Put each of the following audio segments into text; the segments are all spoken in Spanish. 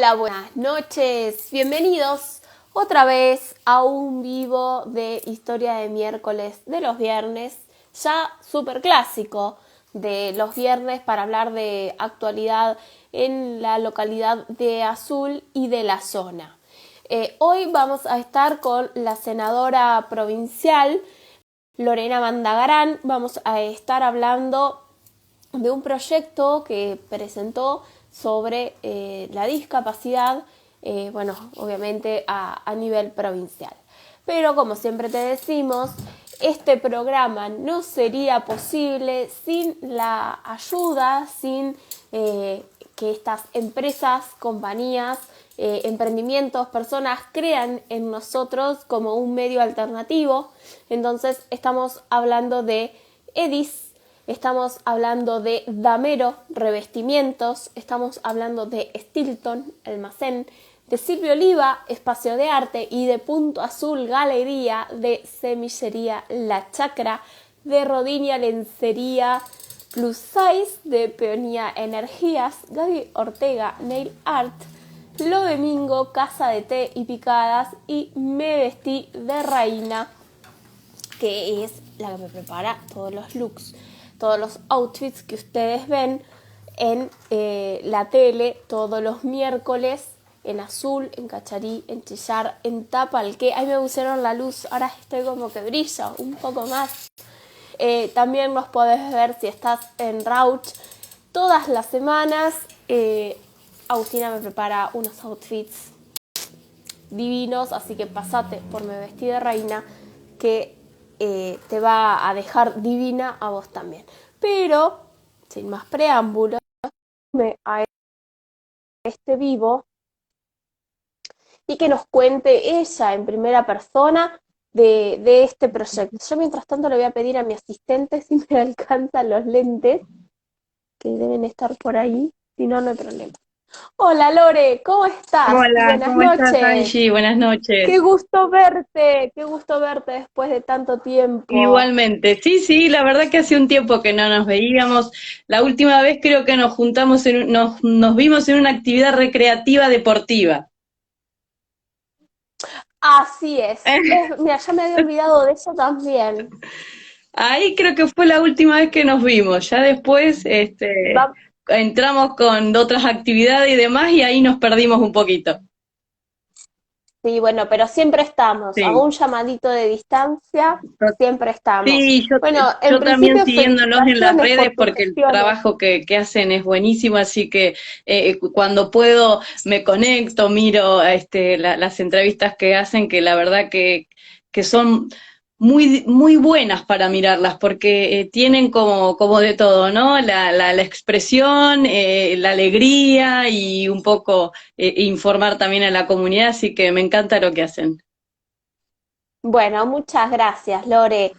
Hola, buenas noches, bienvenidos otra vez a un vivo de Historia de Miércoles de los viernes, ya súper clásico de los viernes para hablar de actualidad en la localidad de Azul y de la zona. Hoy vamos a estar con la senadora provincial Lorena Mandagarán. Vamos a estar hablando de un proyecto que presentó sobre la discapacidad, obviamente a nivel provincial. Pero como siempre te decimos, este programa no sería posible sin la ayuda, sin que estas empresas, compañías, emprendimientos, personas crean en nosotros como un medio alternativo. Entonces estamos hablando de EDIS, estamos hablando de Damero Revestimientos, estamos hablando de Stilton Almacén, de Silvio Oliva Espacio de Arte y de Punto Azul Galería, de Semillería La Chacra, de Rodinia Lencería Plus Size, de Peonía Energías, Gaby Ortega Nail Art, Lo Domingo Casa de Té y Picadas y Me Vestí de Reina, que es la que me prepara todos los looks, todos los outfits que ustedes ven en la tele todos los miércoles en Azul, en Cacharí, en Chillar, en Tapalqué. Ahí me pusieron la luz, ahora estoy como que brilla un poco más. También nos podés ver si estás en Rauch todas las semanas. Agustina me prepara unos outfits divinos, así que pasate por Me Vestí de Reina, que te va a dejar divina a vos también. Pero, sin más preámbulos, a este vivo y que nos cuente ella en primera persona de este proyecto. Yo mientras tanto le voy a pedir a mi asistente si me alcanzan los lentes, que deben estar por ahí, si no, no hay problema. Hola Lore, ¿cómo estás? Hola, Buenas ¿cómo estás, noches. Angie? Buenas noches. Qué gusto verte después de tanto tiempo. Igualmente, sí, sí, la verdad que hace un tiempo que no nos veíamos. La última vez creo que nos juntamos, nos vimos en una actividad recreativa deportiva. Así es. Mira, ya me había olvidado de eso también. Ahí creo que fue la última vez que nos vimos. Ya después, Va- entramos con otras actividades y demás y ahí nos perdimos un poquito. Sí, bueno, pero siempre estamos. Hago Sí. un llamadito de distancia, siempre estamos. Sí, Bueno, en yo también principio, siguiéndolos en las felicitaciones redes por tus porque el gestiones. trabajo que hacen es buenísimo, así que cuando puedo me conecto, miro las entrevistas que hacen, que la verdad que son muy buenas para mirarlas, porque tienen como de todo, ¿no? La expresión, la alegría y un poco informar también a la comunidad, así que me encanta lo que hacen. Bueno, muchas gracias, Lore.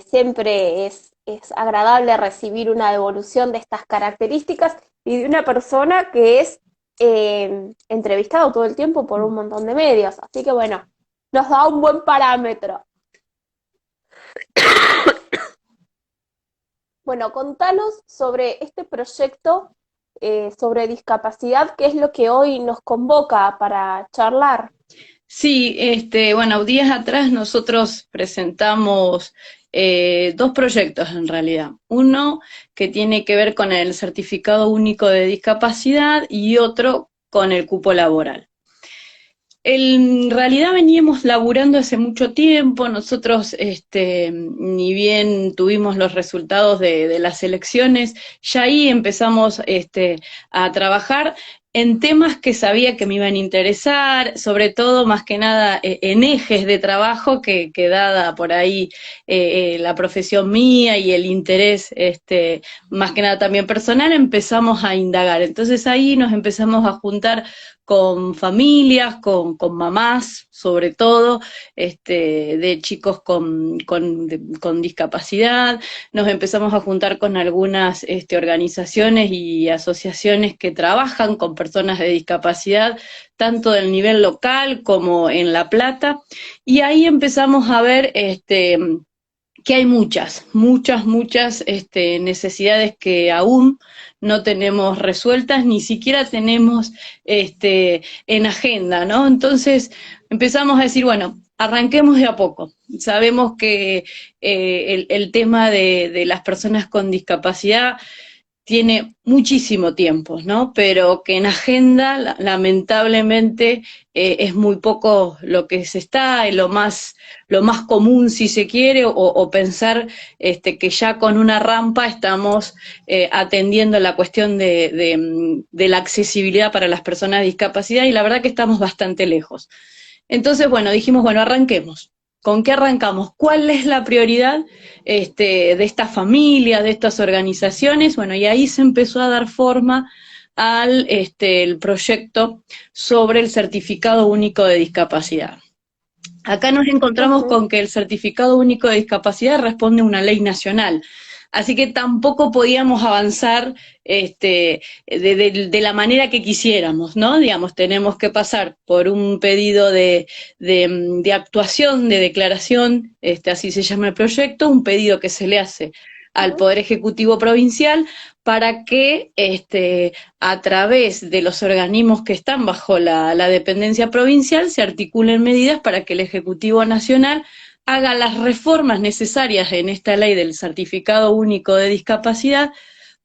Siempre es agradable recibir una devolución de estas características y de una persona que es entrevistado todo el tiempo por un montón de medios. Así que bueno, nos da un buen parámetro. Bueno, contanos sobre este proyecto sobre discapacidad, que es lo que hoy nos convoca para charlar. Sí, bueno, días atrás nosotros presentamos dos proyectos en realidad. Uno que tiene que ver con el certificado único de discapacidad y otro con el cupo laboral. En realidad veníamos laburando hace mucho tiempo, nosotros ni bien tuvimos los resultados de las elecciones, ya ahí empezamos a trabajar en temas que sabía que me iban a interesar, sobre todo más que nada en ejes de trabajo que dada por ahí la profesión mía y el interés más que nada también personal, empezamos a indagar. Entonces ahí nos empezamos a juntar con familias, con mamás, sobre todo, de chicos con discapacidad. Nos empezamos a juntar con algunas organizaciones y asociaciones que trabajan con personas de discapacidad, tanto del nivel local como en La Plata, y ahí empezamos a ver que hay muchas necesidades que aún no tenemos resueltas, ni siquiera tenemos en agenda, ¿no? Entonces empezamos a decir, bueno, arranquemos de a poco. Sabemos que el tema de las personas con discapacidad tiene muchísimo tiempo, ¿no? Pero que en agenda, lamentablemente, es muy poco lo que se está, lo más común, si se quiere, o pensar que ya con una rampa estamos atendiendo la cuestión de la accesibilidad para las personas de discapacidad, y la verdad que estamos bastante lejos. Entonces, bueno, dijimos, bueno, arranquemos. ¿Con qué arrancamos? ¿Cuál es la prioridad de esta familia, de estas organizaciones? Bueno, y ahí se empezó a dar forma al el proyecto sobre el certificado único de discapacidad. Acá nos encontramos con que el certificado único de discapacidad responde a una ley nacional. Así que tampoco podíamos avanzar de la manera que quisiéramos, ¿no? Digamos, tenemos que pasar por un pedido de actuación, de declaración, así se llama el proyecto, un pedido que se le hace al Poder Ejecutivo Provincial para que a través de los organismos que están bajo la dependencia provincial se articulen medidas para que el Ejecutivo Nacional haga las reformas necesarias en esta ley del certificado único de discapacidad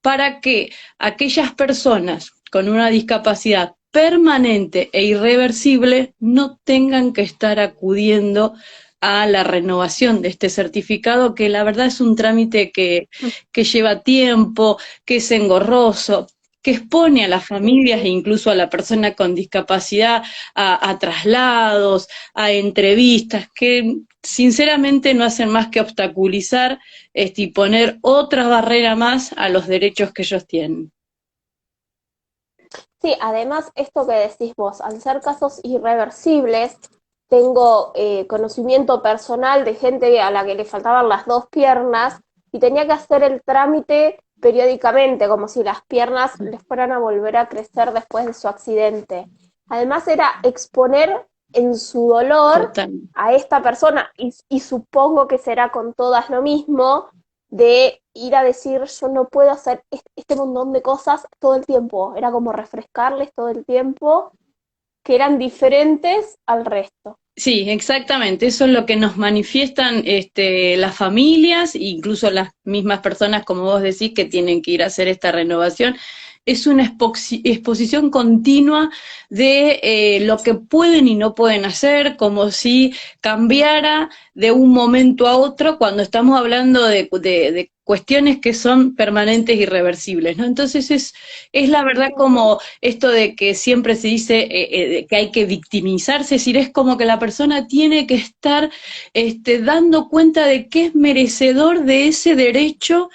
para que aquellas personas con una discapacidad permanente e irreversible no tengan que estar acudiendo a la renovación de este certificado, que la verdad es un trámite que lleva tiempo, que es engorroso, que expone a las familias e incluso a la persona con discapacidad a traslados, a entrevistas, que sinceramente no hacen más que obstaculizar y poner otra barrera más a los derechos que ellos tienen. Sí, además esto que decís vos, al ser casos irreversibles, tengo conocimiento personal de gente a la que le faltaban las dos piernas y tenía que hacer el trámite periódicamente, como si las piernas les fueran a volver a crecer después de su accidente. Además era exponer en su dolor Total. a esta persona y supongo que será con todas lo mismo, de ir a decir yo no puedo hacer este montón de cosas todo el tiempo. Era como refrescarles todo el tiempo que eran diferentes al resto. Sí, exactamente. Eso es lo que nos manifiestan las familias, incluso las mismas personas, como vos decís, que tienen que ir a hacer esta renovación. Es una exposición continua de lo que pueden y no pueden hacer, como si cambiara de un momento a otro cuando estamos hablando de cuestiones que son permanentes y irreversibles, ¿no? Entonces es la verdad como esto de que siempre se dice que hay que victimizarse, es decir, es como que la persona tiene que estar dando cuenta de que es merecedor de ese derecho,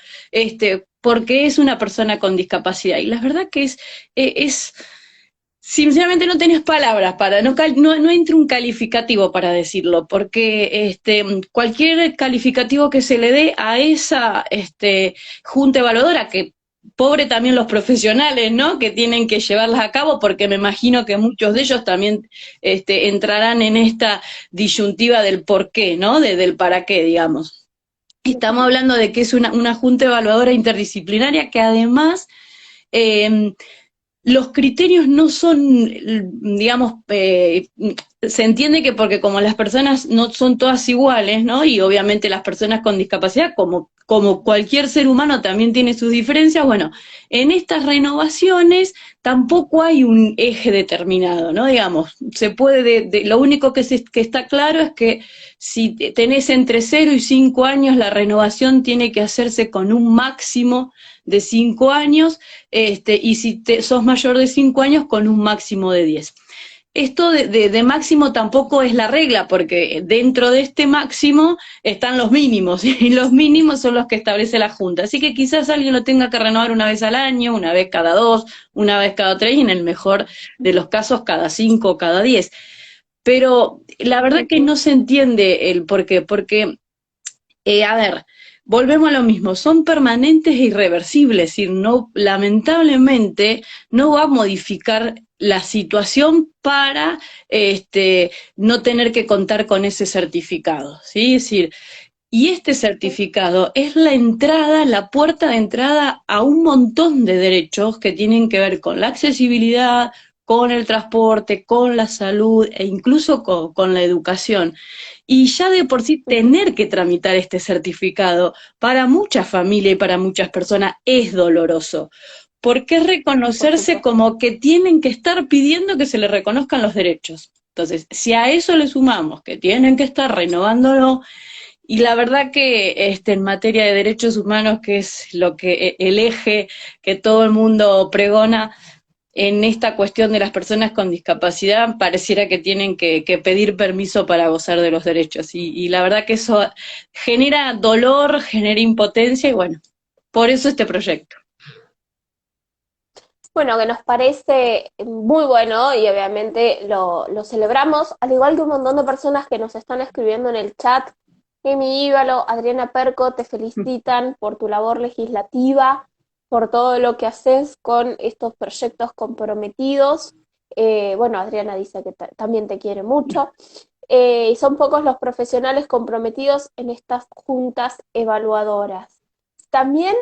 porque es una persona con discapacidad. Y la verdad que sinceramente no tenés palabras para, no entra un calificativo para decirlo, porque cualquier calificativo que se le dé a esa junta evaluadora, que pobre también los profesionales, ¿no? Que tienen que llevarlas a cabo, porque me imagino que muchos de ellos también entrarán en esta disyuntiva del por qué, ¿no? Del para qué, digamos. Estamos hablando de que es una junta evaluadora interdisciplinaria que además los criterios no son, digamos, se entiende que porque como las personas no son todas iguales, ¿no? Y obviamente las personas con discapacidad, como cualquier ser humano también tiene sus diferencias, bueno, en estas renovaciones tampoco hay un eje determinado, ¿no? Digamos, se puede, lo único que está claro es que si tenés entre 0 y 5 años, la renovación tiene que hacerse con un máximo de 5 años, y si sos mayor de 5 años, con un máximo de 10. Esto de máximo tampoco es la regla, porque dentro de este máximo están los mínimos, y los mínimos son los que establece la Junta. Así que quizás alguien lo tenga que renovar una vez al año, una vez cada 2, una vez cada 3, y en el mejor de los casos cada 5 o cada 10. Pero la verdad que no se entiende el por qué, porque, a ver, volvemos a lo mismo, son permanentes e irreversibles, es decir, no, lamentablemente no va a modificar la situación para no tener que contar con ese certificado, ¿sí? Es decir, Y este certificado es la entrada, la puerta de entrada a un montón de derechos que tienen que ver con la accesibilidad, con el transporte, con la salud e incluso con la educación. Y ya de por sí tener que tramitar este certificado para muchas familias y para muchas personas es doloroso, porque es por reconocerse supuesto. como que tienen que estar pidiendo que se les reconozcan los derechos. Entonces, si a eso le sumamos que tienen que estar renovándolo, y la verdad que en materia de derechos humanos, que es lo que el eje que todo el mundo pregona, en esta cuestión de las personas con discapacidad, pareciera que tienen que pedir permiso para gozar de los derechos. Y la verdad que eso genera dolor, genera impotencia, y bueno, por eso este proyecto. Bueno, que nos parece muy bueno y obviamente lo celebramos, al igual que un montón de personas que nos están escribiendo en el chat. Emi Íbalo, Adriana Perco, te felicitan por tu labor legislativa, por todo lo que haces con estos proyectos comprometidos. Bueno, Adriana dice que también te quiere mucho. Y son pocos los profesionales comprometidos en estas juntas evaluadoras. También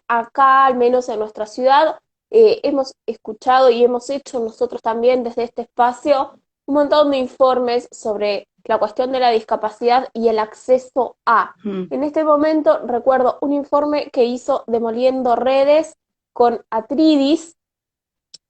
acá, al menos en nuestra ciudad, hemos escuchado y hemos hecho nosotros también desde este espacio un montón de informes sobre la cuestión de la discapacidad y el acceso a. Mm. En este momento recuerdo un informe que hizo Demoliendo Redes con Atridis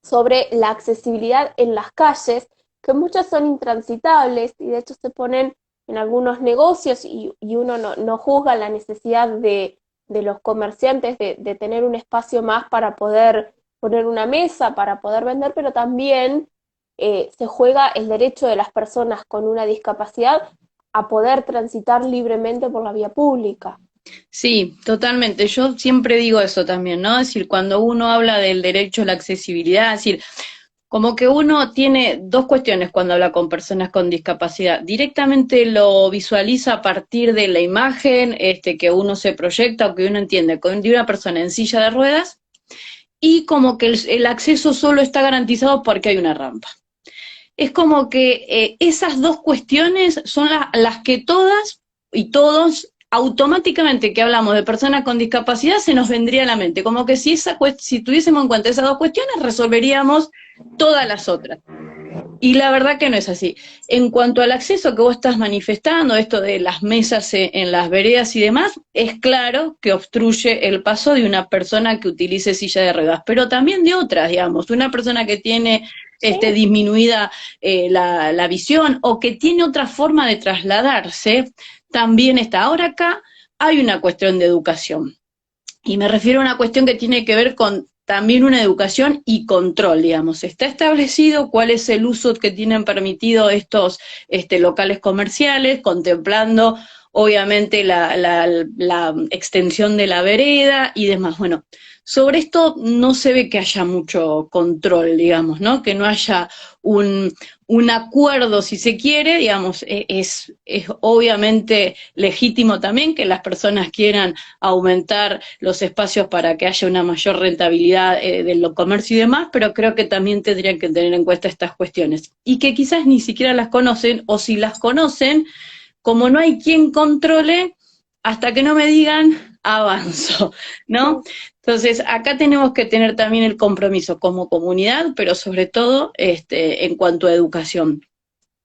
sobre la accesibilidad en las calles, que muchas son intransitables y de hecho se ponen en algunos negocios y uno no juzga la necesidad de los comerciantes de tener un espacio más para poder poner una mesa, para poder vender, pero también se juega el derecho de las personas con una discapacidad a poder transitar libremente por la vía pública. Sí, totalmente. Yo siempre digo eso también, ¿no? Es decir, cuando uno habla del derecho a la accesibilidad, es decir, como que uno tiene dos cuestiones cuando habla con personas con discapacidad. Directamente lo visualiza a partir de la imagen que uno se proyecta o que uno entiende de una persona en silla de ruedas, y como que el acceso solo está garantizado porque hay una rampa. Es como que esas dos cuestiones son las que todas y todos automáticamente que hablamos de personas con discapacidad se nos vendría a la mente, como que si tuviésemos en cuenta esas dos cuestiones resolveríamos todas las otras. Y la verdad que no es así. En cuanto al acceso que vos estás manifestando, esto de las mesas en las veredas y demás, es claro que obstruye el paso de una persona que utilice silla de ruedas, pero también de otras, digamos, una persona que tiene Sí, disminuida la visión o que tiene otra forma de trasladarse, también está. Ahora acá hay una cuestión de educación. Y me refiero a una cuestión que tiene que ver con también una educación y control, digamos. Está establecido cuál es el uso que tienen permitido estos locales comerciales, contemplando obviamente la extensión de la vereda y demás. Bueno, sobre esto no se ve que haya mucho control, digamos, ¿no? Que no haya un, un acuerdo, si se quiere, digamos, es obviamente legítimo también que las personas quieran aumentar los espacios para que haya una mayor rentabilidad del comercio y demás, pero creo que también tendrían que tener en cuenta estas cuestiones. Y que quizás ni siquiera las conocen, o si las conocen, como no hay quien controle, hasta que no me digan, avanzo, ¿no? Entonces, acá tenemos que tener también el compromiso como comunidad, pero sobre todo en cuanto a educación.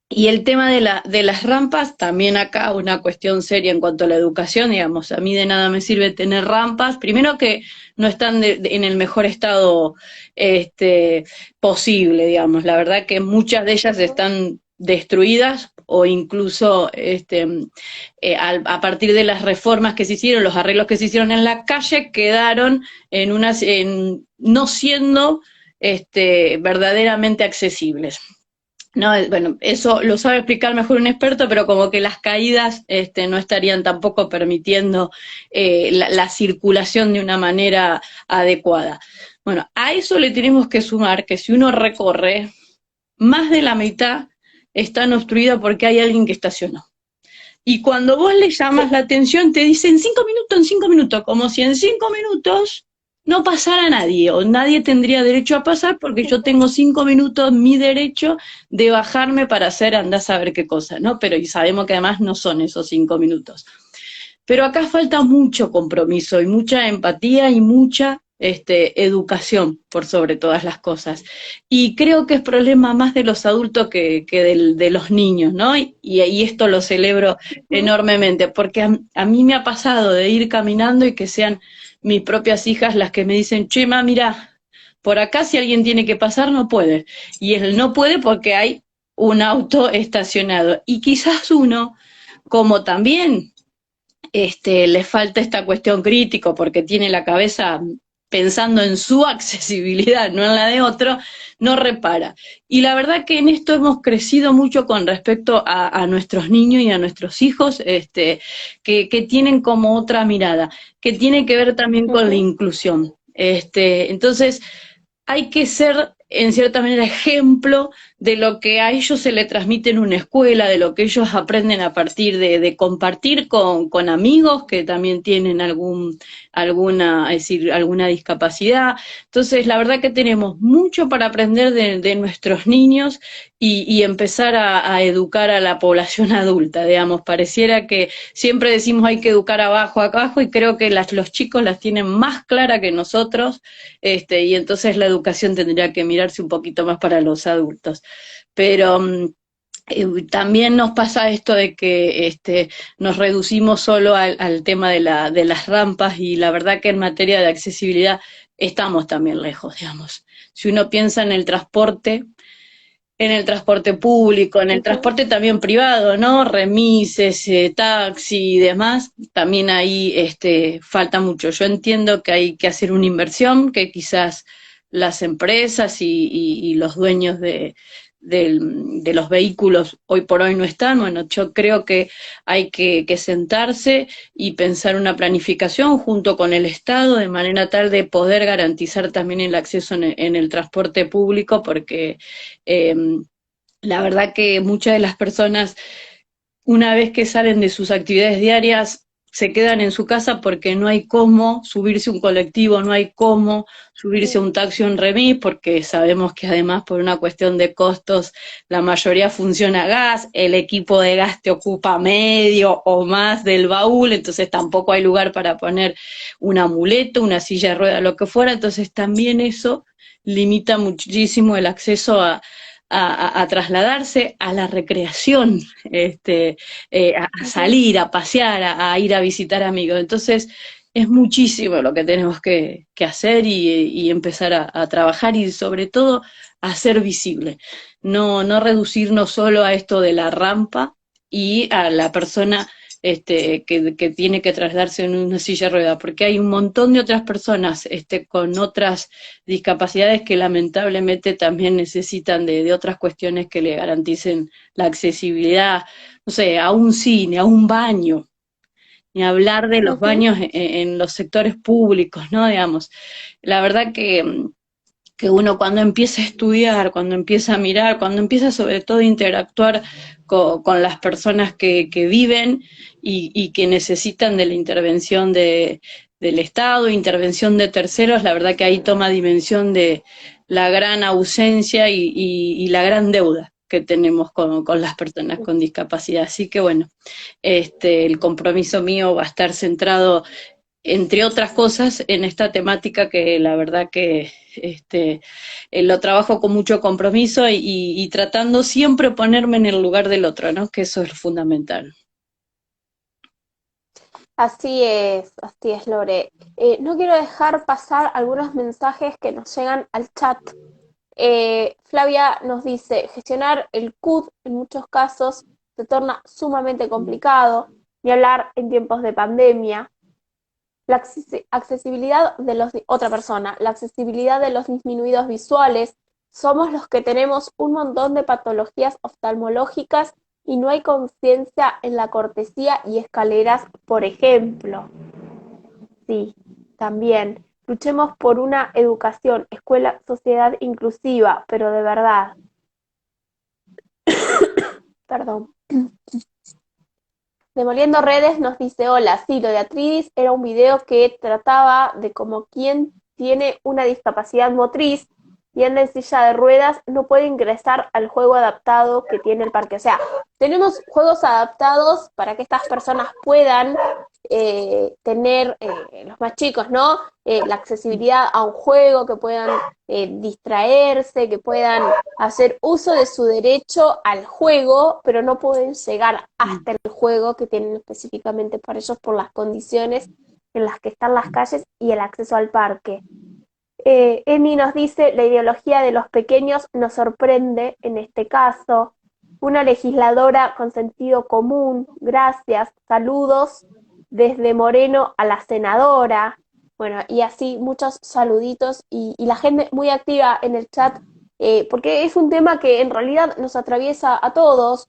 Y el tema de las rampas, también acá una cuestión seria en cuanto a la educación, digamos, a mí de nada me sirve tener rampas, primero que no están en el mejor estado posible, digamos, la verdad que muchas de ellas están destruidas o incluso a partir de las reformas que se hicieron, los arreglos que se hicieron en la calle, quedaron no siendo verdaderamente accesibles. No, bueno, eso lo sabe explicar mejor un experto, pero como que las caídas no estarían tampoco permitiendo la circulación de una manera adecuada. Bueno, a eso le tenemos que sumar que si uno recorre, más de la mitad están obstruidas porque hay alguien que estacionó. Y cuando vos le llamas la atención, te dicen 5 minutos, en 5 minutos, como si en 5 minutos no pasara nadie, o nadie tendría derecho a pasar porque yo tengo 5 minutos, mi derecho de bajarme para hacer andar a saber qué cosa, ¿no? Pero y sabemos que además no son esos 5 minutos. pero acá falta mucho compromiso y mucha empatía y mucha educación por sobre todas las cosas. Y creo que es problema más de los adultos que de los niños, ¿no? Y esto lo celebro Ujú. enormemente, porque a mí me ha pasado de ir caminando y que sean mis propias hijas las que me dicen, Chema, mira, por acá si alguien tiene que pasar no puede. Y él no puede porque hay un auto estacionado. Y quizás uno, como también le falta esta cuestión crítico porque tiene la cabeza pensando en su accesibilidad, no en la de otro, no repara. Y la verdad que en esto hemos crecido mucho con respecto a nuestros niños y a nuestros hijos, que tienen como otra mirada, que tiene que ver también con la Ujú. inclusión. Entonces, hay que ser, en cierta manera, ejemplo de lo que a ellos se les transmite en una escuela, de lo que ellos aprenden a partir de compartir con amigos que también tienen alguna, es decir, alguna discapacidad. Entonces, la verdad que tenemos mucho para aprender de nuestros niños y empezar a educar a la población adulta, digamos. Pareciera que siempre decimos hay que educar abajo, abajo, y creo que los chicos las tienen más clara que nosotros, y entonces la educación tendría que mirarse un poquito más para los adultos. Pero también nos pasa esto de que nos reducimos solo al tema de las rampas, y la verdad que en materia de accesibilidad estamos también lejos, digamos. Si uno piensa en el transporte público, en el Ujú. transporte también privado, ¿no? Remises, taxi y demás, también ahí falta mucho. Yo entiendo que hay que hacer una inversión, que quizás las empresas y los dueños de los vehículos hoy por hoy no están. Bueno, yo creo que hay que sentarse y pensar una planificación junto con el Estado de manera tal de poder garantizar también el acceso en el transporte público, porque eh, la verdad que muchas de las personas, una vez que salen de sus actividades diarias, se quedan en su casa porque no hay cómo subirse a un colectivo, no hay cómo subirse a un taxi o un remis, porque sabemos que además por una cuestión de costos la mayoría funciona a gas, el equipo de gas te ocupa medio o más del baúl, entonces tampoco hay lugar para poner un amuleto, una silla de rueda, lo que fuera, entonces también eso limita muchísimo el acceso a trasladarse, a la recreación, a Ujú. salir, a pasear, a ir a visitar amigos. Entonces, es muchísimo lo que tenemos que hacer y empezar a trabajar, y sobre todo a ser visible. No reducirnos solo a esto de la rampa y a la persona que tiene que trasladarse en una silla de ruedas, porque hay un montón de otras personas con otras discapacidades que lamentablemente también necesitan de otras cuestiones que le garanticen la accesibilidad, no sé, a un cine, a un baño, ni hablar de los Ujú. baños en los sectores públicos, ¿no? Digamos, la verdad que uno cuando empieza a estudiar, cuando empieza a mirar, cuando empieza sobre todo a interactuar con las personas que viven y que necesitan de la intervención del Estado, intervención de terceros, la verdad que ahí toma dimensión de la gran ausencia y la gran deuda que tenemos con las personas con discapacidad. Así que bueno, el compromiso mío va a estar centrado, entre otras cosas, en esta temática que la verdad que lo trabajo con mucho compromiso y tratando siempre ponerme en el lugar del otro, ¿no? Que eso es fundamental. Así es, Lore. No quiero dejar pasar algunos mensajes que nos llegan al chat. Flavia nos dice, gestionar el CUD en muchos casos se torna sumamente complicado, ni hablar en tiempos de pandemia. La accesibilidad de otra persona, la accesibilidad de los disminuidos visuales, somos los que tenemos un montón de patologías oftalmológicas y no hay conciencia en la cortesía y escaleras, por ejemplo. Sí, también. Luchemos por una educación, escuela, sociedad inclusiva, pero de verdad. Perdón. Demoliendo Redes nos dice, hola, sí, lo de Atridis era un video que trataba de cómo quien tiene una discapacidad motriz y anda en silla de ruedas no puede ingresar al juego adaptado que tiene el parque. O sea, tenemos juegos adaptados para que estas personas puedan tener los más chicos, ¿no? La accesibilidad a un juego, que puedan distraerse, que puedan hacer uso de su derecho al juego, pero no pueden llegar hasta el juego que tienen específicamente para ellos por las condiciones en las que están las calles y el acceso al parque. Emi nos dice, la ideología de los pequeños nos sorprende en este caso. Una legisladora con sentido común, gracias, saludos desde Moreno a la senadora. Bueno, y así muchos saluditos y la gente muy activa en el chat, porque es un tema que en realidad nos atraviesa a todos,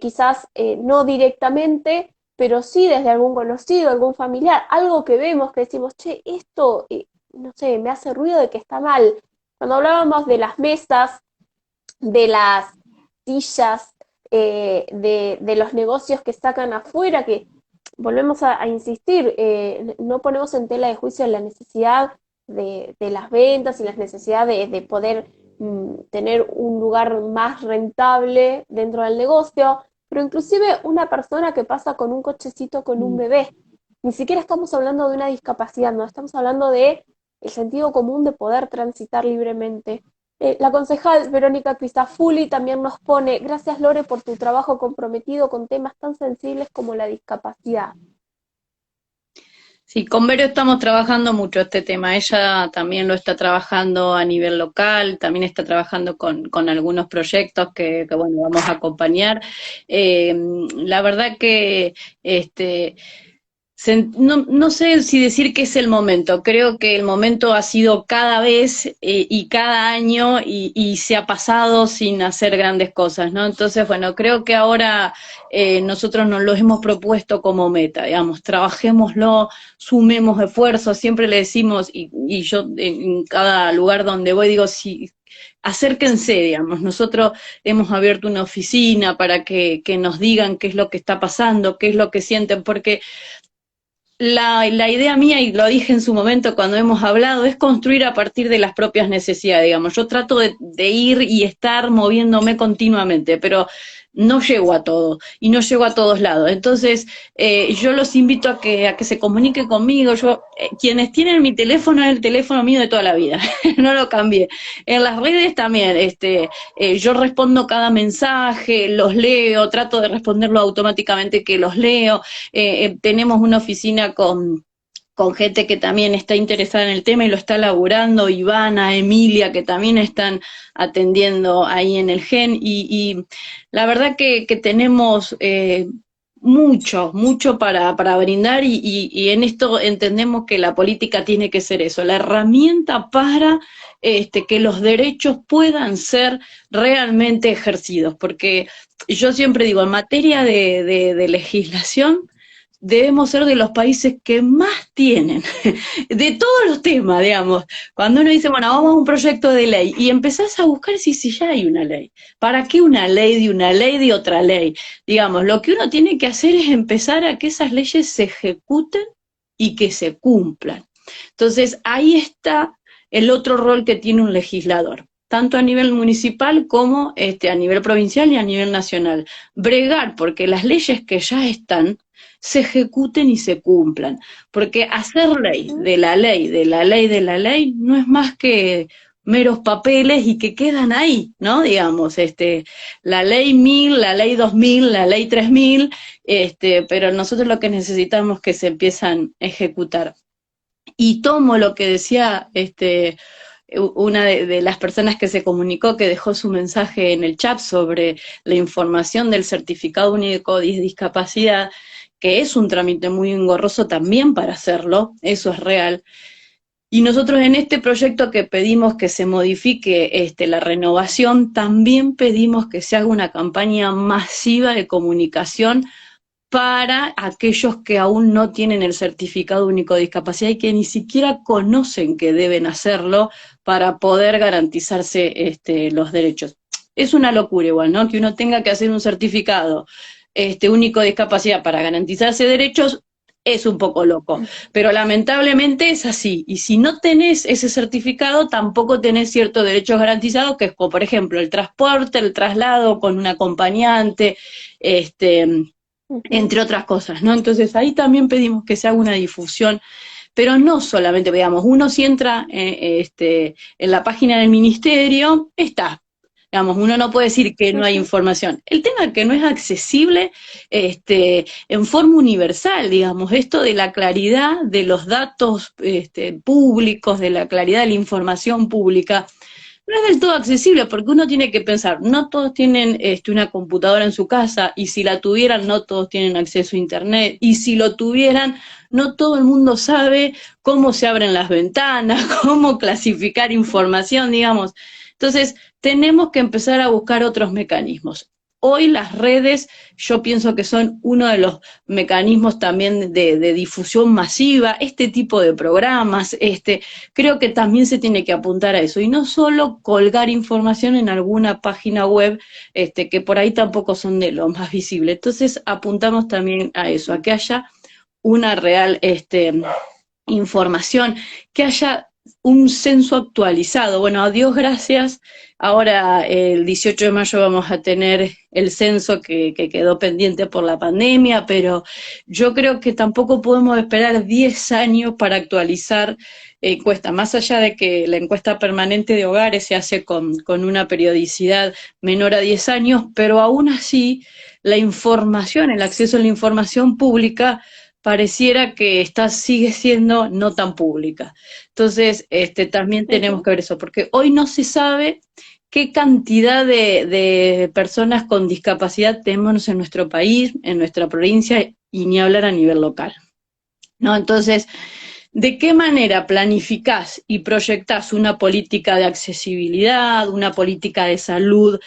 quizás no directamente, pero sí desde algún conocido, algún familiar, algo que vemos que decimos, che, esto no sé, me hace ruido de que está mal. Cuando hablábamos de las mesas, de las sillas, de los negocios que sacan afuera, que volvemos a insistir, no ponemos en tela de juicio la necesidad de las ventas y la necesidad de poder tener un lugar más rentable dentro del negocio, pero inclusive una persona que pasa con un cochecito con un bebé, ni siquiera estamos hablando de una discapacidad, no estamos hablando de el sentido común de poder transitar libremente. La concejal Verónica Crisafulli también nos pone, gracias Lore por tu trabajo comprometido con temas tan sensibles como la discapacidad. Sí, con Vero estamos trabajando mucho este tema. Ella también lo está trabajando a nivel local, también está trabajando con algunos proyectos bueno, vamos a acompañar. La verdad que este, no sé si decir que es el momento, creo que el momento ha sido cada vez y cada año y se ha pasado sin hacer grandes cosas, ¿no? Entonces, bueno, creo que ahora nosotros nos lo hemos propuesto como meta, digamos, trabajémoslo, sumemos esfuerzos, siempre le decimos, y yo en cada lugar donde voy digo, si acérquense, digamos, nosotros hemos abierto una oficina para que nos digan qué es lo que está pasando, qué es lo que sienten, porque la idea mía, y lo dije en su momento cuando hemos hablado, es construir a partir de las propias necesidades, digamos. Yo trato de ir y estar moviéndome continuamente, pero no llego a todo y no llego a todos lados. Entonces, yo los invito a que se comuniquen conmigo. Quienes tienen mi teléfono es el teléfono mío de toda la vida, no lo cambié. En las redes también, yo respondo cada mensaje, los leo, trato de responderlo automáticamente que los leo. Tenemos una oficina con gente que también está interesada en el tema y lo está laburando, Ivana, Emilia, que también están atendiendo ahí en el GEN, y la verdad que tenemos mucho para brindar, y en esto entendemos que la política tiene que ser eso, la herramienta para que los derechos puedan ser realmente ejercidos, porque yo siempre digo, en materia de legislación, debemos ser de los países que más tienen, de todos los temas, digamos. Cuando uno dice, bueno, vamos a un proyecto de ley, y empezás a buscar si ya hay una ley. ¿Para qué una ley de otra ley? Digamos, lo que uno tiene que hacer es empezar a que esas leyes se ejecuten y que se cumplan. Entonces, ahí está el otro rol que tiene un legislador, tanto a nivel municipal como a nivel provincial y a nivel nacional. Bregar porque las leyes que ya están se ejecuten y se cumplan, porque hacer ley de la ley, de la ley, de la ley, no es más que meros papeles y que quedan ahí, ¿no? Digamos, la ley 1000, la ley 2000, la ley 3000, pero nosotros lo que necesitamos es que se empiezan a ejecutar. Y tomo lo que decía una de las personas que se comunicó, que dejó su mensaje en el chat sobre la información del certificado único de discapacidad, que es un trámite muy engorroso también para hacerlo, eso es real. Y nosotros en este proyecto que pedimos que se modifique la renovación, también pedimos que se haga una campaña masiva de comunicación para aquellos que aún no tienen el certificado único de discapacidad y que ni siquiera conocen que deben hacerlo para poder garantizarse los derechos. Es una locura igual, ¿no? Que uno tenga que hacer un certificado único de discapacidad para garantizarse derechos, es un poco loco, pero lamentablemente es así, y si no tenés ese certificado, tampoco tenés ciertos derechos garantizados, que es como, por ejemplo, el transporte, el traslado con un acompañante, Ujú. entre otras cosas, ¿no? Entonces ahí también pedimos que se haga una difusión, pero no solamente, digamos, uno si entra en la página del ministerio, está. Digamos, uno no puede decir que no hay Ujú. información. El tema es que no es accesible en forma universal, digamos, esto de la claridad de los datos públicos, de la claridad de la información pública, no es del todo accesible porque uno tiene que pensar, no todos tienen una computadora en su casa y si la tuvieran no todos tienen acceso a internet y si lo tuvieran no todo el mundo sabe cómo se abren las ventanas, cómo clasificar información, digamos. Entonces, tenemos que empezar a buscar otros mecanismos. Hoy las redes yo pienso que son uno de los mecanismos también de difusión masiva, este tipo de programas, creo que también se tiene que apuntar a eso y no solo colgar información en alguna página web que por ahí tampoco son de lo más visible. Entonces apuntamos también a eso, a que haya una real información, que haya un censo actualizado. Bueno, a Dios gracias, ahora el 18 de mayo vamos a tener el censo que quedó pendiente por la pandemia, pero yo creo que tampoco podemos esperar 10 años para actualizar encuesta, más allá de que la encuesta permanente de hogares se hace con una periodicidad menor a 10 años, pero aún así la información, el acceso a la información pública pareciera que sigue siendo no tan pública. Entonces, también tenemos Ujú. que ver eso, porque hoy no se sabe qué cantidad de personas con discapacidad tenemos en nuestro país, en nuestra provincia, y ni hablar a nivel local, ¿no? Entonces, ¿de qué manera planificás y proyectás una política de accesibilidad, una política de salud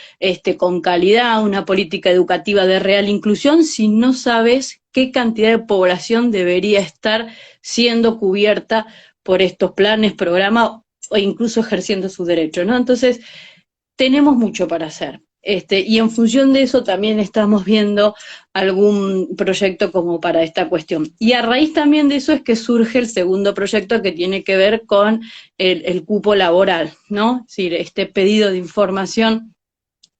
con calidad, una política educativa de real inclusión si no sabes qué cantidad de población debería estar siendo cubierta por estos planes, programas o incluso ejerciendo sus derechos, ¿no? Entonces, tenemos mucho para hacer. Y en función de eso también estamos viendo algún proyecto como para esta cuestión. Y a raíz también de eso es que surge el segundo proyecto que tiene que ver con el cupo laboral, ¿no? Es decir, este pedido de información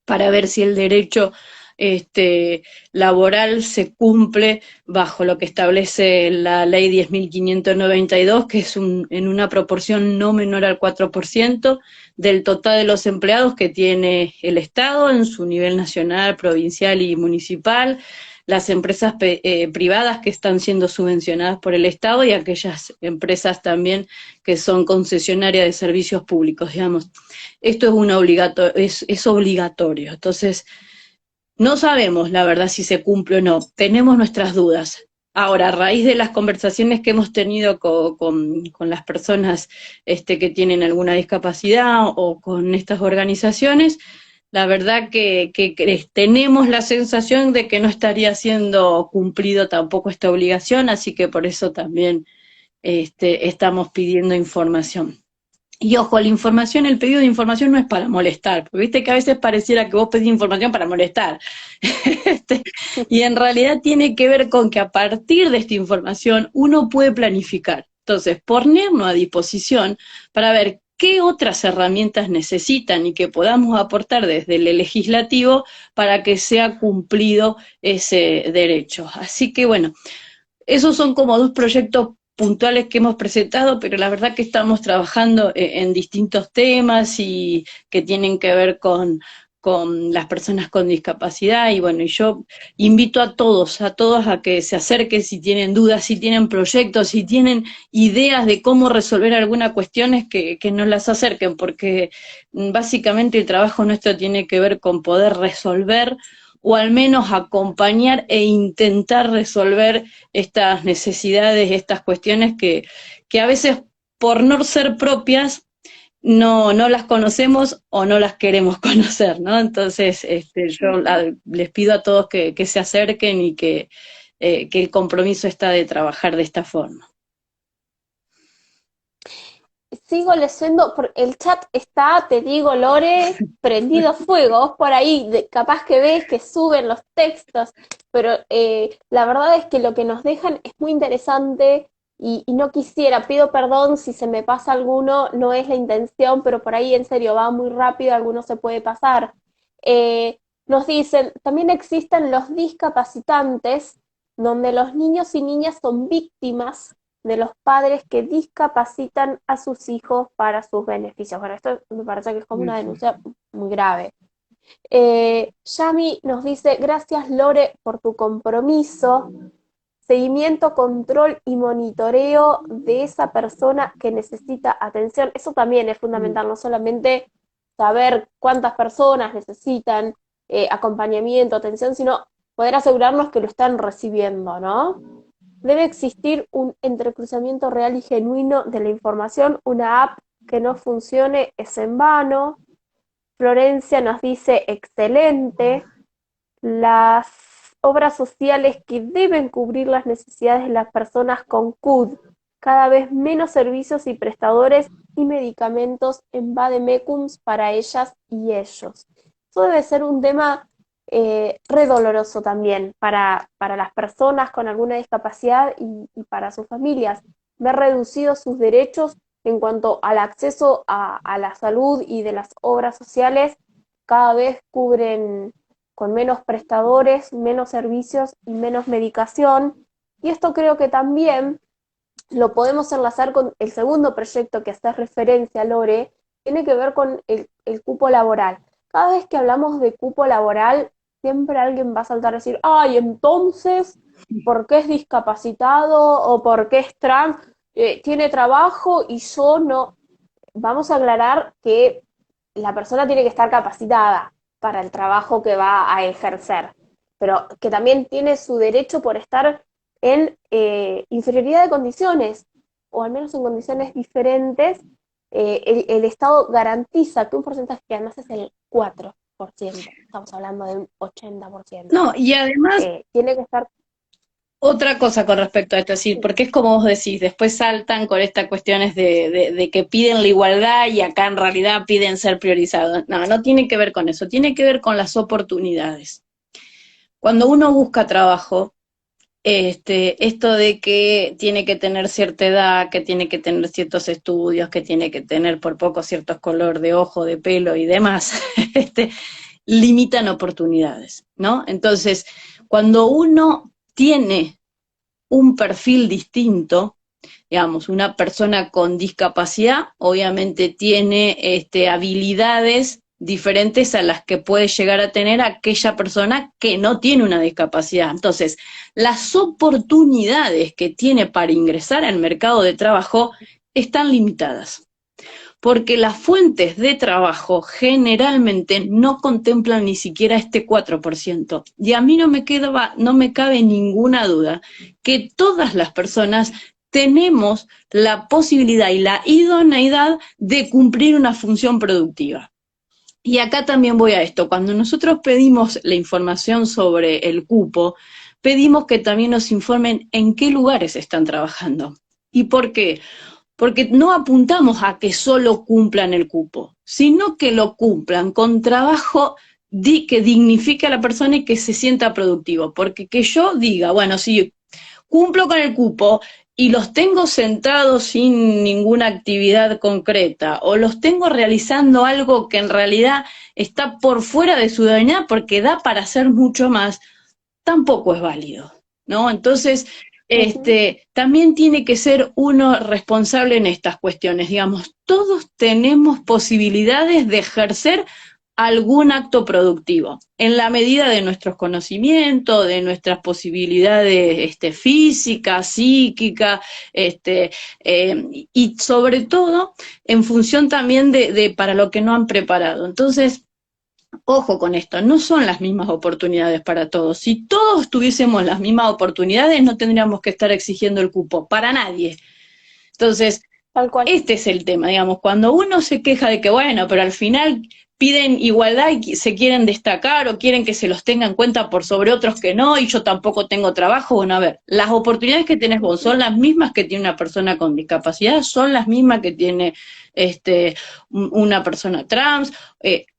para ver si el derecho laboral se cumple bajo lo que establece la ley 10.592, que es en una proporción no menor al 4% del total de los empleados que tiene el Estado en su nivel nacional, provincial y municipal, las empresas privadas que están siendo subvencionadas por el Estado y aquellas empresas también que son concesionarias de servicios públicos, digamos. Esto es obligatorio. Entonces, no sabemos la verdad si se cumple o no. Tenemos nuestras dudas. Ahora, a raíz de las conversaciones que hemos tenido con las personas que tienen alguna discapacidad o con estas organizaciones, la verdad que tenemos la sensación de que no estaría siendo cumplido tampoco esta obligación, así que por eso también estamos pidiendo información. Y ojo, la información, el pedido de información no es para molestar, porque viste que a veces pareciera que vos pedís información para molestar. Y en realidad tiene que ver con que a partir de esta información uno puede planificar. Entonces, ponernos a disposición para ver qué otras herramientas necesitan y que podamos aportar desde el legislativo para que sea cumplido ese derecho. Así que bueno, esos son como dos proyectos puntuales que hemos presentado, pero la verdad que estamos trabajando en distintos temas y que tienen que ver con las personas con discapacidad y bueno, y yo invito a todos a que se acerquen si tienen dudas, si tienen proyectos, si tienen ideas de cómo resolver alguna cuestión, es que nos las acerquen, porque básicamente el trabajo nuestro tiene que ver con poder resolver o al menos acompañar e intentar resolver estas necesidades, estas cuestiones que a veces por no ser propias no las conocemos o no las queremos conocer, ¿no? Entonces, les pido a todos que se acerquen y que el compromiso está de trabajar de esta forma. Sigo leyendo, el chat está, te digo, Lore, prendido a fuego. Vos por ahí, capaz que ves que suben los textos, pero la verdad es que lo que nos dejan es muy interesante y no quisiera, pido perdón si se me pasa alguno, no es la intención, pero por ahí en serio va muy rápido, alguno se puede pasar. Eh, nos dicen, también existen los discapacitantes, donde los niños y niñas son víctimas de los padres que discapacitan a sus hijos para sus beneficios. Bueno, esto me parece que es como una Ujú. denuncia muy grave. Yami nos dice, gracias Lore por tu compromiso, seguimiento, control y monitoreo de esa persona que necesita atención. Eso también es fundamental, no solamente saber cuántas personas necesitan acompañamiento, atención, sino poder asegurarnos que lo están recibiendo, ¿no? Debe existir un entrecruzamiento real y genuino de la información. Una app que no funcione es en vano. Florencia nos dice excelente. Las obras sociales que deben cubrir las necesidades de las personas con CUD. Cada vez menos servicios y prestadores y medicamentos en vademecums para ellas y ellos. Eso debe ser un tema re doloroso también para las personas con alguna discapacidad y para sus familias. Ver reducidos sus derechos en cuanto al acceso a la salud y de las obras sociales, cada vez cubren con menos prestadores, menos servicios y menos medicación. Y esto creo que también lo podemos enlazar con el segundo proyecto que hace referencia, Lore, tiene que ver con el cupo laboral. Cada vez que hablamos de cupo laboral, siempre alguien va a saltar a decir, ay, entonces, ¿por qué es discapacitado o por qué es trans? Tiene trabajo y yo no. Vamos a aclarar que la persona tiene que estar capacitada para el trabajo que va a ejercer, pero que también tiene su derecho por estar en inferioridad de condiciones, o al menos en condiciones diferentes. El Estado garantiza que un porcentaje que además es el 4%, estamos hablando de un 80%, No, y además tiene que estar. otra cosa con respecto a esto, es decir, porque es como vos decís, después saltan con estas cuestiones de que piden la igualdad y acá en realidad piden ser priorizados. No, no tiene que ver con eso, tiene que ver con las oportunidades. Cuando uno busca trabajo, esto de que tiene que tener cierta edad, que tiene que tener ciertos estudios, que tiene que tener por poco ciertos color de ojo, de pelo y demás, limitan oportunidades, ¿no? Entonces, cuando uno tiene un perfil distinto, digamos, una persona con discapacidad obviamente tiene habilidades diferentes a las que puede llegar a tener aquella persona que no tiene una discapacidad. Entonces, las oportunidades que tiene para ingresar al mercado de trabajo están limitadas, porque las fuentes de trabajo generalmente no contemplan ni siquiera este 4%. Y a mí no me cabe ninguna duda que todas las personas tenemos la posibilidad y la idoneidad de cumplir una función productiva. Y acá también voy a esto, cuando nosotros pedimos la información sobre el cupo, pedimos que también nos informen en qué lugares están trabajando. ¿Y por qué? Porque no apuntamos a que solo cumplan el cupo, sino que lo cumplan con trabajo que dignifique a la persona y que se sienta productivo. Porque que yo diga, bueno, si cumplo con el cupo y los tengo sentados sin ninguna actividad concreta, o los tengo realizando algo que en realidad está por fuera de su idoneidad porque da para hacer mucho más, tampoco es válido, ¿no? Entonces, Uh-huh. también tiene que ser uno responsable en estas cuestiones. Digamos, todos tenemos posibilidades de ejercer algún acto productivo, en la medida de nuestros conocimientos, de nuestras posibilidades físicas, psíquicas, y sobre todo en función también de para lo que no han preparado. Entonces, ojo con esto, no son las mismas oportunidades para todos. Si todos tuviésemos las mismas oportunidades, no tendríamos que estar exigiendo el cupo, para nadie. Entonces, Tal cual. este es el tema, digamos, cuando uno se queja de que, bueno, pero al final piden igualdad y se quieren destacar o quieren que se los tenga en cuenta por sobre otros que no, y yo tampoco tengo trabajo, bueno, a ver, las oportunidades que tenés vos son las mismas que tiene una persona con discapacidad, son las mismas que tiene una persona trans,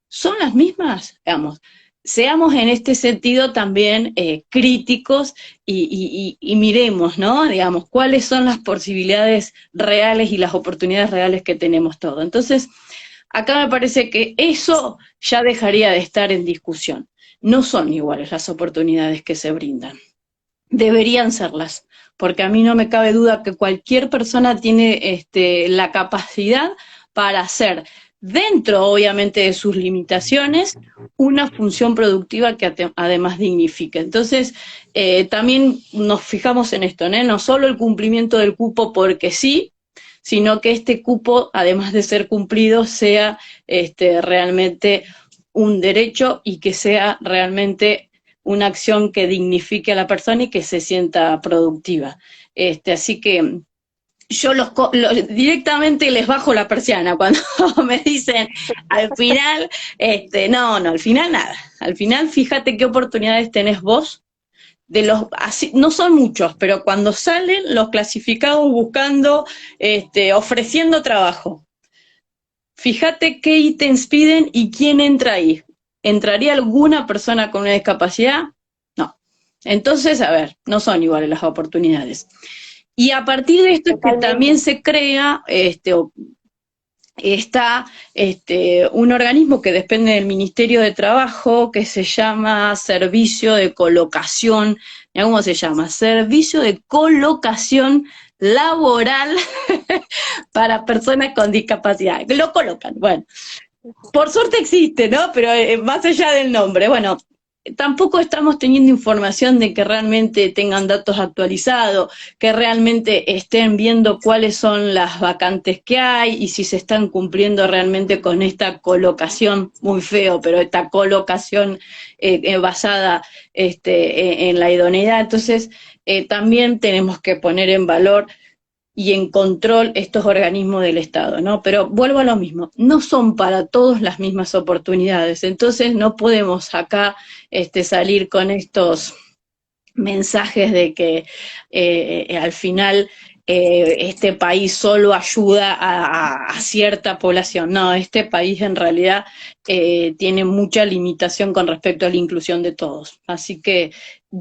son las mismas, digamos. Seamos en este sentido también críticos y miremos, ¿no? Digamos, cuáles son las posibilidades reales y las oportunidades reales que tenemos todos. Entonces, acá me parece que eso ya dejaría de estar en discusión. No son iguales las oportunidades que se brindan. Deberían serlas, porque a mí no me cabe duda que cualquier persona tiene la capacidad para hacer, dentro obviamente de sus limitaciones, una función productiva que además dignifique. Entonces, también nos fijamos en esto, ¿no? No solo el cumplimiento del cupo porque sí, sino que este cupo, además de ser cumplido, sea realmente un derecho y que sea realmente una acción que dignifique a la persona y que se sienta productiva. Así que yo directamente les bajo la persiana cuando me dicen al final, no, al final nada. Al final fíjate qué oportunidades tenés vos de los, así, no son muchos, pero cuando salen los clasificados buscando, ofreciendo trabajo. Fíjate qué ítems piden y quién entra ahí. ¿Entraría alguna persona con una discapacidad? No. Entonces, a ver, no son iguales las oportunidades. Y a partir de esto es que también Totalmente. se crea, está un organismo que depende del Ministerio de Trabajo que se llama Servicio de Colocación, ¿ya cómo se llama? Servicio de Colocación Laboral para personas con discapacidad. Lo colocan, bueno. Por suerte existe, ¿no? Pero más allá del nombre, bueno, tampoco estamos teniendo información de que realmente tengan datos actualizados, que realmente estén viendo cuáles son las vacantes que hay y si se están cumpliendo realmente con esta colocación, muy feo, pero esta colocación basada en la idoneidad. Entonces, también tenemos que poner en valor y en control estos organismos del Estado, ¿no? Pero vuelvo a lo mismo, no son para todos las mismas oportunidades, entonces no podemos acá salir con estos mensajes de que al final este país solo ayuda a cierta población. No, este país en realidad tiene mucha limitación con respecto a la inclusión de todos. Así que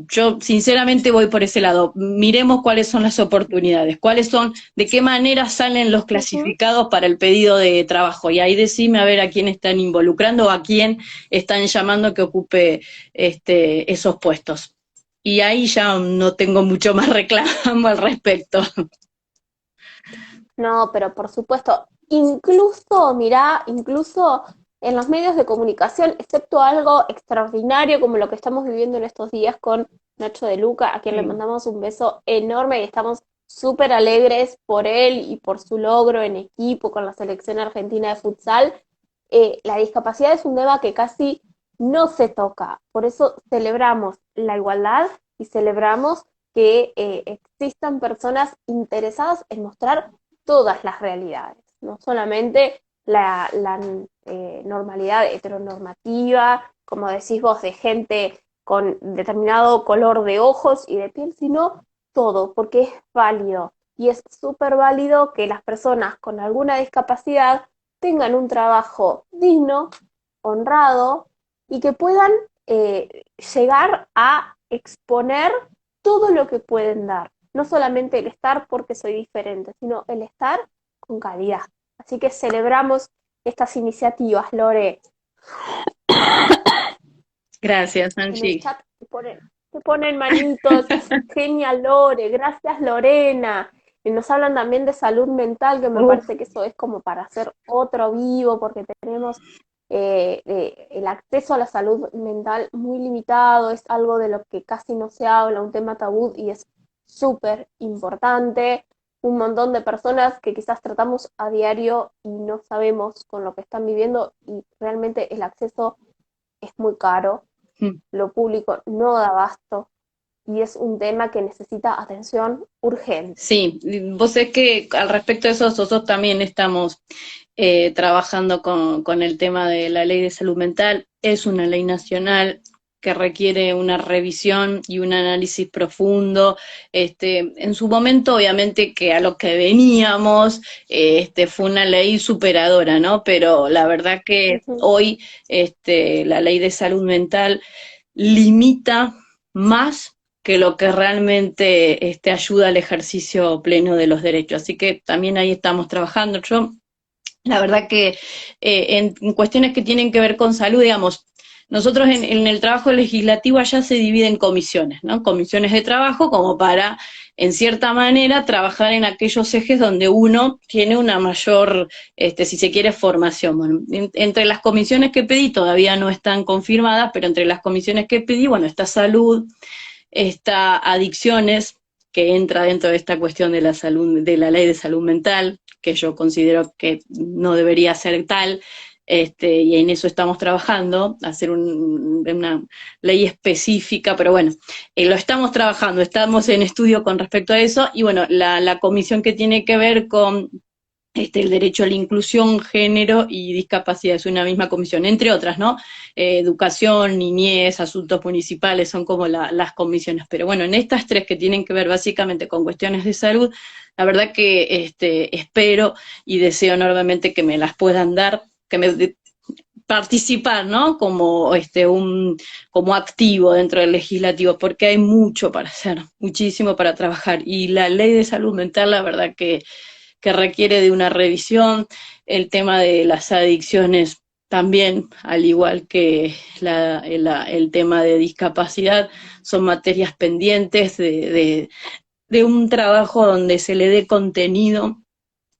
yo sinceramente voy por ese lado. Miremos cuáles son las oportunidades, cuáles son, de qué manera salen los Ujú. clasificados para el pedido de trabajo. Y ahí decime a ver a quién están involucrando o a quién están llamando que ocupe esos puestos. Y ahí ya no tengo mucho más reclamo al respecto. No, pero por supuesto, incluso, mirá, incluso en los medios de comunicación, excepto algo extraordinario como lo que estamos viviendo en estos días con Nacho de Luca, a quien le Sí. mandamos un beso enorme y estamos súper alegres por él y por su logro en equipo con la selección argentina de futsal. La discapacidad es un tema que casi no se toca, por eso celebramos la igualdad y celebramos que existan personas interesadas en mostrar todas las realidades, no solamente la normalidad heteronormativa, como decís vos, de gente con determinado color de ojos y de piel, sino todo, porque es válido. Y es súper válido que las personas con alguna discapacidad tengan un trabajo digno, honrado y que puedan llegar a exponer todo lo que pueden dar. No solamente el estar porque soy diferente, sino el estar con calidad. Así que celebramos estas iniciativas, Lore. Gracias, En el Angie. chat te ponen manitos, genial Lore, gracias Lorena. Y nos hablan también de salud mental, que me Uf, parece que eso es como para hacer otro vivo, porque tenemos el acceso a la salud mental muy limitado, es algo de lo que casi no se habla, un tema tabú y es súper importante. Un montón de personas que quizás tratamos a diario y no sabemos con lo que están viviendo y realmente el acceso es muy caro, lo público no da abasto y es un tema que necesita atención urgente. sí, vos sabés que al respecto de eso, nosotros también estamos trabajando con el tema de la ley de salud mental. Es una ley nacional que requiere una revisión y un análisis profundo. En su momento, obviamente, que a lo que veníamos, fue una ley superadora, ¿no? Pero la verdad que Ujú. hoy la ley de salud mental limita más que lo que realmente ayuda al ejercicio pleno de los derechos. Así que también ahí estamos trabajando. Yo La verdad que en cuestiones que tienen que ver con salud, digamos, nosotros en el trabajo legislativo allá se divide en comisiones, ¿no? Comisiones de trabajo como para, en cierta manera, trabajar en aquellos ejes donde uno tiene una mayor, si se quiere, formación. Bueno, entre las comisiones que pedí, todavía no están confirmadas, pero entre las comisiones que pedí, bueno, está salud, está adicciones, que entra dentro de esta cuestión de la salud, de la ley de salud mental, que yo considero que no debería ser tal, y en eso estamos trabajando, hacer una ley específica, pero bueno, lo estamos trabajando, estamos en estudio con respecto a eso, y bueno, la comisión que tiene que ver con el derecho a la inclusión, género y discapacidad, es una misma comisión, entre otras, ¿no? Educación, niñez, asuntos municipales, son como las comisiones. Pero bueno, en estas tres que tienen que ver básicamente con cuestiones de salud, la verdad que espero y deseo enormemente que me las puedan dar, que me participar, ¿no? Como como activo dentro del legislativo, porque hay mucho para hacer, muchísimo para trabajar. Y la ley de salud mental, la verdad que requiere de una revisión, el tema de las adicciones también, al igual que el tema de discapacidad, son materias pendientes de un trabajo donde se le dé contenido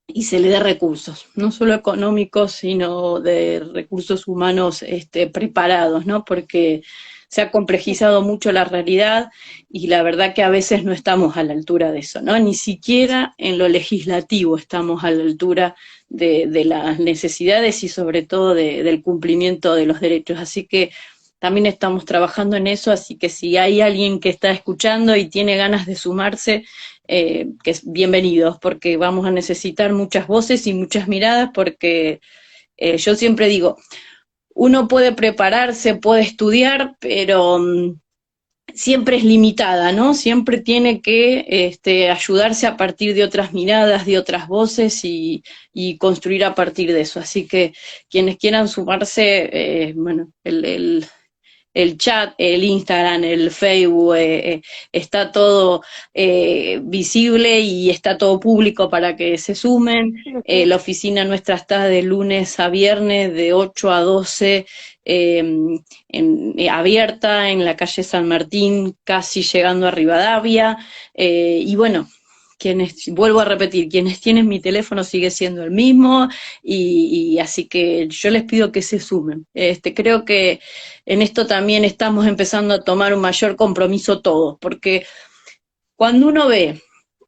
y se le dé recursos, no solo económicos, sino de recursos humanos preparados, ¿no? Porque se ha complejizado mucho la realidad y la verdad que a veces no estamos a la altura de eso, ¿no? Ni siquiera en lo legislativo estamos a la altura de las necesidades y sobre todo del cumplimiento de los derechos. Así que también estamos trabajando en eso, así que si hay alguien que está escuchando y tiene ganas de sumarse, que es bienvenidos, porque vamos a necesitar muchas voces y muchas miradas, porque yo siempre digo, uno puede prepararse, puede estudiar, pero siempre es limitada, ¿no? Siempre tiene que ayudarse a partir de otras miradas, de otras voces y construir a partir de eso. Así que quienes quieran sumarse, bueno, el chat, el Instagram, el Facebook, está todo visible y está todo público para que se sumen. Ujú. La oficina nuestra está de lunes a viernes de 8 a 12 abierta en la calle San Martín, casi llegando a Rivadavia. Y bueno, vuelvo a repetir, quienes tienen mi teléfono sigue siendo el mismo y así que yo les pido que se sumen. Creo que en esto también estamos empezando a tomar un mayor compromiso todos, porque cuando uno ve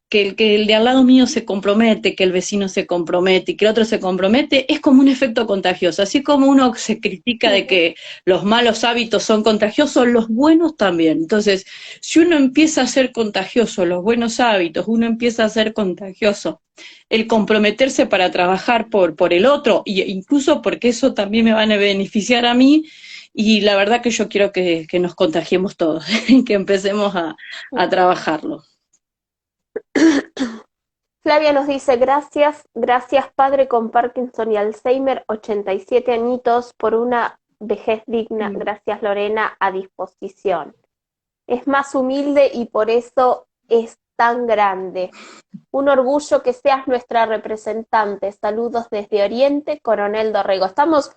que el de al lado mío se compromete, que el vecino se compromete y que el otro se compromete, es como un efecto contagioso. Así como uno se critica de Ujú. que los malos hábitos son contagiosos, los buenos también. Entonces, si uno empieza a ser contagioso los buenos hábitos, uno empieza a ser contagioso el comprometerse para trabajar por el otro, e incluso porque eso también me va a beneficiar a mí, y la verdad que yo quiero que nos contagiemos todos, que empecemos a trabajarlo. Flavia nos dice, gracias, gracias padre con Parkinson y Alzheimer, 87 añitos por una vejez digna. Gracias Lorena, a disposición. Es más humilde y por eso es tan grande. Un orgullo que seas nuestra representante. Saludos desde Oriente, Coronel Dorrego. Estamos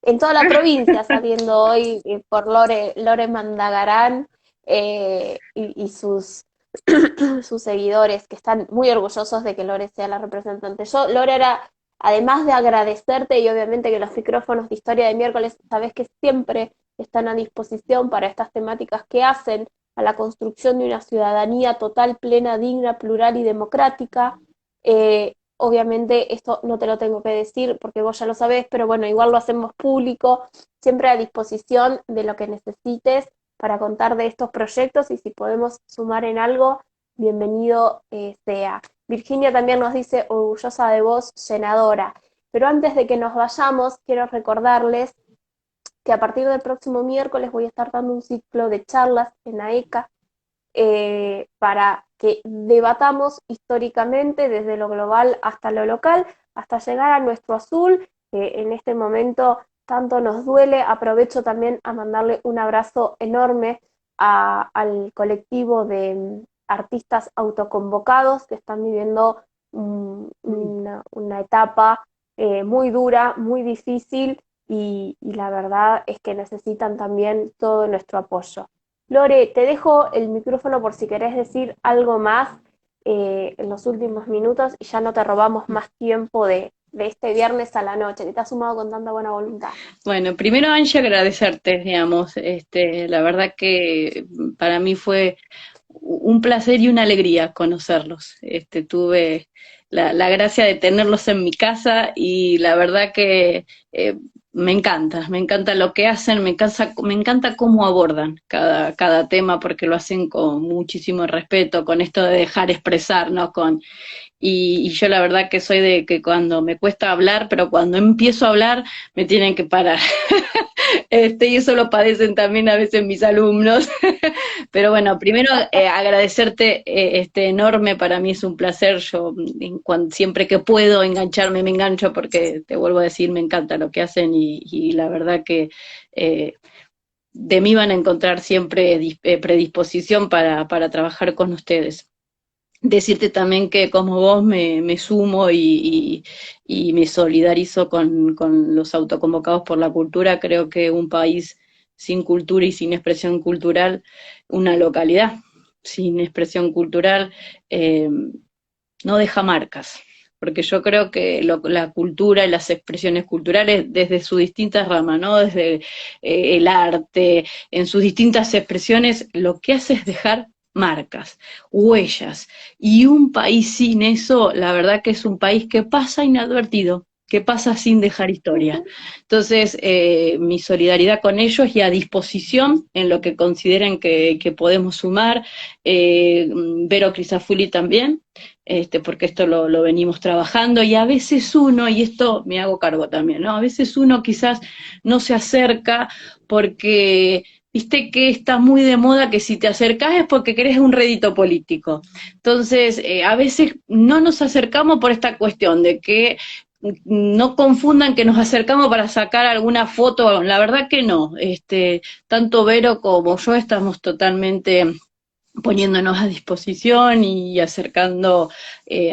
en toda la provincia saliendo hoy por Lore Mandagarán y sus seguidores que están muy orgullosos de que Lore sea la representante. Yo, Lore, era, además de agradecerte y obviamente que los micrófonos de Historia de Miércoles, sabes que siempre están a disposición para estas temáticas que hacen a la construcción de una ciudadanía total, plena, digna, plural y democrática. Obviamente esto no te lo tengo que decir porque vos ya lo sabés, pero bueno, igual lo hacemos público, siempre a disposición de lo que necesites para contar de estos proyectos y si podemos sumar en algo, bienvenido sea. Virginia también nos dice, orgullosa de vos, senadora. Pero antes de que nos vayamos, quiero recordarles que a partir del próximo miércoles voy a estar dando un ciclo de charlas en AECA para que debatamos históricamente desde lo global hasta lo local, hasta llegar a nuestro azul, que en este momento tanto nos duele. Aprovecho también a mandarle un abrazo enorme al colectivo de artistas autoconvocados que están viviendo una etapa muy dura, muy difícil y la verdad es que necesitan también todo nuestro apoyo. Lore, te dejo el micrófono por si querés decir algo más en los últimos minutos y ya no te robamos más tiempo de este viernes a la noche, que te has sumado con tanta buena voluntad. Bueno, primero Angie, agradecerte, digamos, la verdad que para mí fue un placer y una alegría conocerlos. Tuve la gracia de tenerlos en mi casa y la verdad que me encanta lo que hacen, me encanta cómo abordan cada tema porque lo hacen con muchísimo respeto, con esto de dejar expresar, ¿no? Y yo la verdad que soy de que cuando me cuesta hablar, pero cuando empiezo a hablar me tienen que parar. Y eso lo padecen también a veces mis alumnos. Pero bueno, primero agradecerte enorme, para mí es un placer, yo siempre que puedo engancharme, me engancho porque te vuelvo a decir, me encanta lo que hacen y la verdad que eh, de mí van a encontrar siempre predisposición para trabajar con ustedes. Decirte también que como vos me sumo y me solidarizo con los autoconvocados por la cultura. Creo que un país sin cultura y sin expresión cultural, una localidad sin expresión cultural, no deja marcas. Porque yo creo que la cultura y las expresiones culturales, desde sus distintas ramas, ¿no? Desde el arte, en sus distintas expresiones, lo que hace es dejar marcas, huellas. Y un país sin eso, la verdad que es un país que pasa inadvertido, que pasa sin dejar historia. Ujú. Entonces, mi solidaridad con ellos y a disposición en lo que consideren que podemos sumar. Vero Crisafulli también, porque esto lo venimos trabajando y a veces uno, y esto me hago cargo también, ¿no? A veces uno quizás no se acerca porque viste que está muy de moda que si te acercás es porque querés un rédito político. Entonces, a veces no nos acercamos por esta cuestión de que no confundan que nos acercamos para sacar alguna foto, la verdad que no. Tanto Vero como yo estamos totalmente poniéndonos a disposición y acercando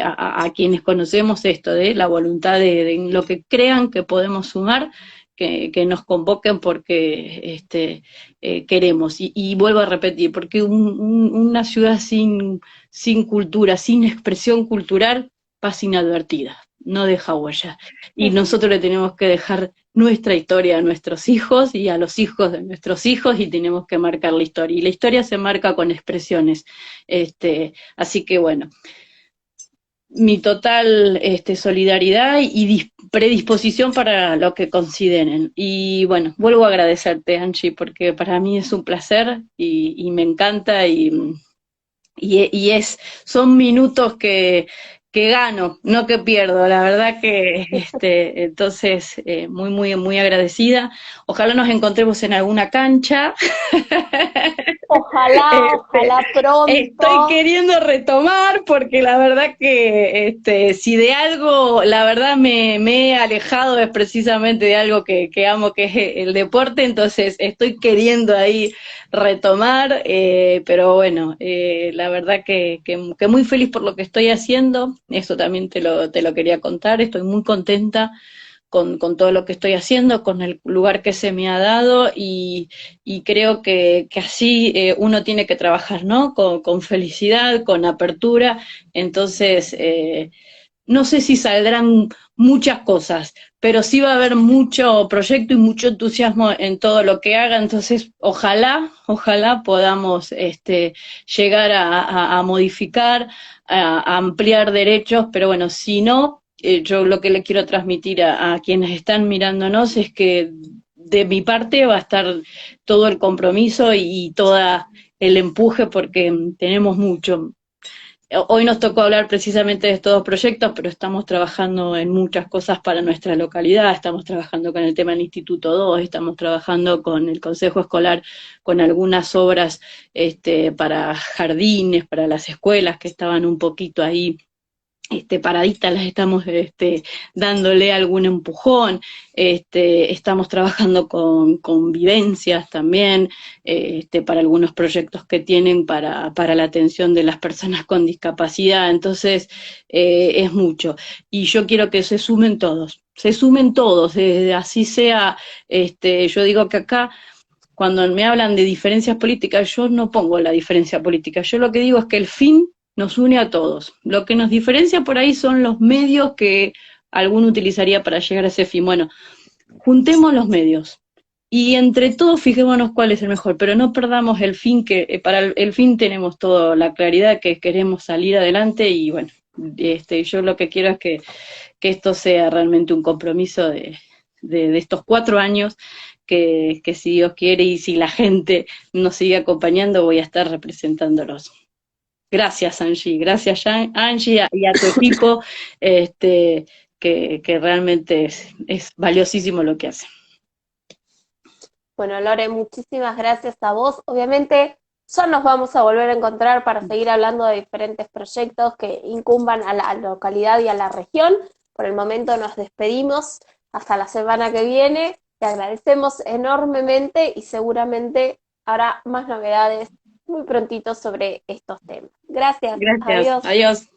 a quienes conocemos esto, de la voluntad de lo que crean que podemos sumar, que nos convoquen porque queremos. Y vuelvo a repetir, porque una ciudad sin cultura, sin expresión cultural, pasa inadvertida, no deja huella. Y nosotros le tenemos que dejar nuestra historia a nuestros hijos y a los hijos de nuestros hijos y tenemos que marcar la historia. Y la historia se marca con expresiones. Así que bueno, mi total solidaridad y predisposición para lo que consideren. Y bueno, vuelvo a agradecerte, Angie, porque para mí es un placer y me encanta son minutos que gano, no que pierdo, la verdad que entonces muy, muy, muy agradecida. Ojalá nos encontremos en alguna cancha. Ojalá, Este, ojalá Estoy pronto. queriendo retomar porque la verdad que si de algo, la verdad me he alejado es precisamente de algo que amo, que es el deporte, entonces estoy queriendo ahí retomar, pero bueno, la verdad que muy feliz por lo que estoy haciendo, eso también te lo quería contar, estoy muy contenta con todo lo que estoy haciendo, con el lugar que se me ha dado y creo que así uno tiene que trabajar, ¿no? Con felicidad, con apertura. Entonces, no sé si saldrán muchas cosas, pero sí va a haber mucho proyecto y mucho entusiasmo en todo lo que haga. Entonces, ojalá podamos llegar a modificar, a ampliar derechos, pero bueno, si no, yo lo que le quiero transmitir a quienes están mirándonos es que de mi parte va a estar todo el compromiso y todo el empuje porque tenemos mucho. Hoy nos tocó hablar precisamente de estos dos proyectos, pero estamos trabajando en muchas cosas para nuestra localidad, estamos trabajando con el tema del Instituto 2, estamos trabajando con el Consejo Escolar, con algunas obras para jardines, para las escuelas que estaban un poquito ahí paraditas, las estamos dándole algún empujón, estamos trabajando con vivencias también, para algunos proyectos que tienen para la atención de las personas con discapacidad, entonces es mucho. Y yo quiero que se sumen todos, así sea, yo digo que acá cuando me hablan de diferencias políticas, yo no pongo la diferencia política, yo lo que digo es que el fin nos une a todos. Lo que nos diferencia por ahí son los medios que alguno utilizaría para llegar a ese fin. Bueno, juntemos los medios y entre todos fijémonos cuál es el mejor, pero no perdamos el fin, que para el fin tenemos toda la claridad que queremos salir adelante y bueno, yo lo que quiero es que esto sea realmente un compromiso de estos 4 años que si Dios quiere y si la gente nos sigue acompañando voy a estar representándolos. Gracias, Angie. Gracias, Angie, y a tu equipo, que realmente es valiosísimo lo que hace. Bueno, Lore, muchísimas gracias a vos. Obviamente, ya nos vamos a volver a encontrar para seguir hablando de diferentes proyectos que incumban a la localidad y a la región. Por el momento nos despedimos hasta la semana que viene. Te agradecemos enormemente y seguramente habrá más novedades muy prontito sobre estos temas. Gracias, Gracias. adiós. Adiós.